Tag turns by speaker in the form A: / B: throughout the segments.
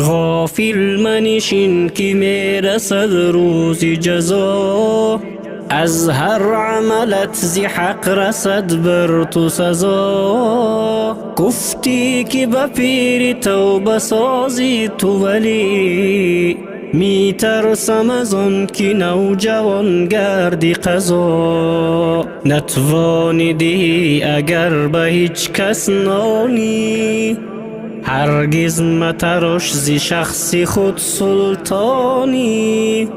A: غافل منشین که میرسد روز جزا، از هر عملت زی حق رسد بر تو سزا. گفتی که به پیر توبه سازی تو، ولی می ترسم از آن که نوجوان گردی قضا. نتوانیدی اگر به هیچ کس نانی، هرگز متراش زی شخص خود سلطانی.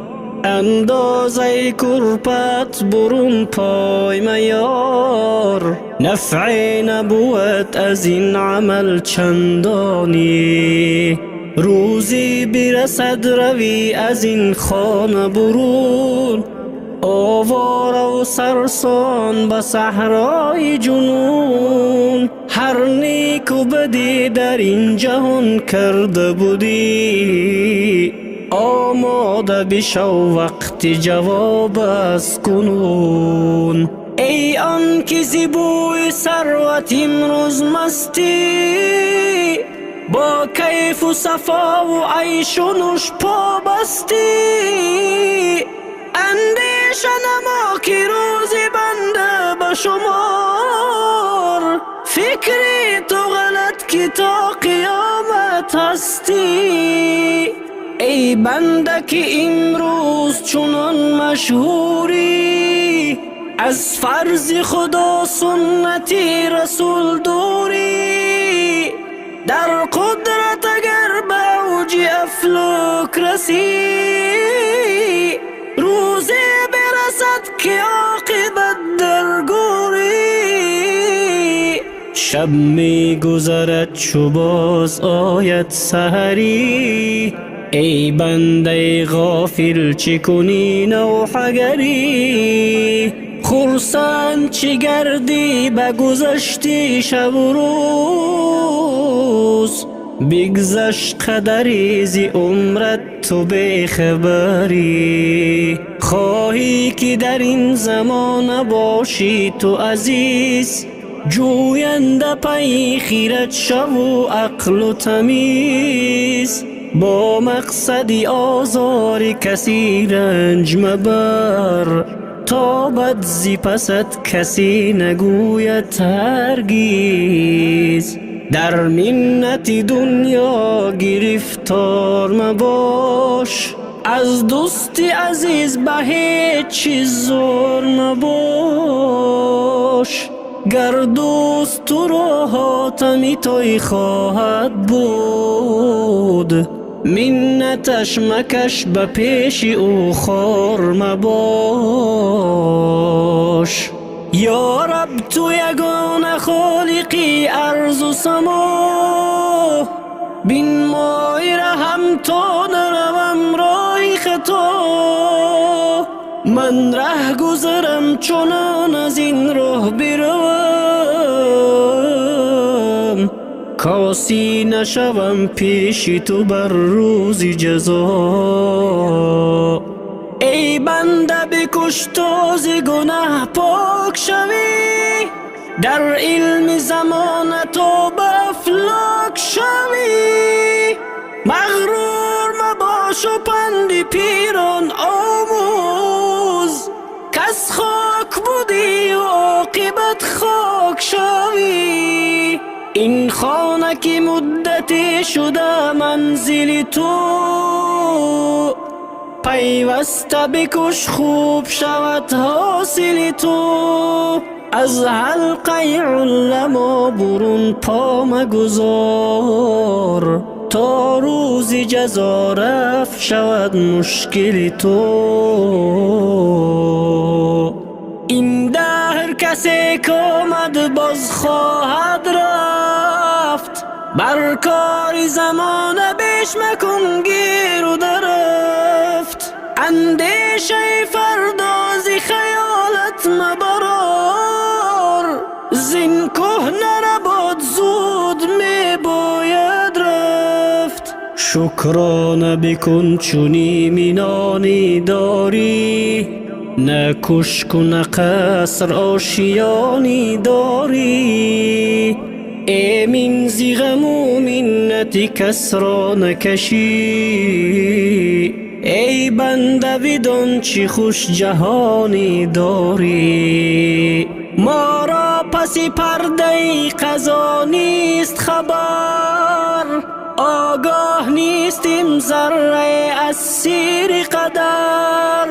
A: اندازه کرپت برون پای میار، نفع نبود از این عمل چندانی. روزی برسد روی از این خانه برون، آواره و سرسان به صحرای جنون. هر نیک و بدی در این جهان کرده بودی، آماده بشو وقت جواب از کنون. ای آن که زی بوی ثروت امروز مستی، با کیف و صفا و عیش و نوش پا بستی. اندیشه نما که روزی بنده به شمار، فکری تو غلط که تا قیامت هستی. ای بنده که امروز چنان مشهوری، از فرض خدا سنتی رسول دوری. در قدرت اگر به اوج افلاک رسی، روزی برسد که عاقبت در گوری. شب می گذرد چو باز آید سحری، ای بنده غافل چه کنی نوحگری. خرسند چه گردی به گذشتی شب و روز، بگذشت قدری زی عمرت تو بخبری. خواهی که در این زمان باشی تو عزیز، جوینده پی خیرت شو و عقل و تمیز. با مقصدی آزار کسی رنج مبر، تا بد زی پست کسی نگوید هرگیز. در منت دنیا گرفتار مباش، از دوست عزیز به هیچ چیز زور مباش. گر دوست تو را حاتمی توی خواهد بود، منتش مکش به پیش او خار مباش. یا رب تو یگانه خالقی ارض و سما، بین مای رحم تا نروم رای خطا. من ره گذرم چنان از این راه بروم، کاسی نشوم پیش تو بر روز جزا. ای بنده بکش تا ز گناه پاک شوی، در علم زمان تو به افلاک شوی. مغرور مباش و پند پیران آموز، کس خاک بودی و عاقبت خاک شوی. این خانه که مدتی شده منزل تو، پیوسته بکش خوب شود حاصل تو. از حلقه علما برون پا مگذار، تا روز جزا رفع شود مشکل تو. این دهر کسی که آمد باز خواهد رفت، بر کار زمانه بیش مکن گیر و درفت. اندیشه فردازی خیالت مبرار، زین کهنه نباد زود می باید رفت. شکرانه بکن چون ایمنانی داری، نه کشک و نه قصر آشیانی داری. امین زی غم و منت کس را نکشی. ای بنده بدان چی خوش جهانی داری. ما را پس پرده قضا نیست خبر، آگاه نیستیم ذره از سیر قدر.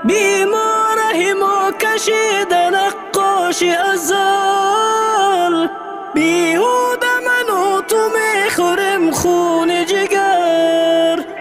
A: بیماره ما کشیده نقاش ازل، بیهوده من و تو میخوریم خون جگر.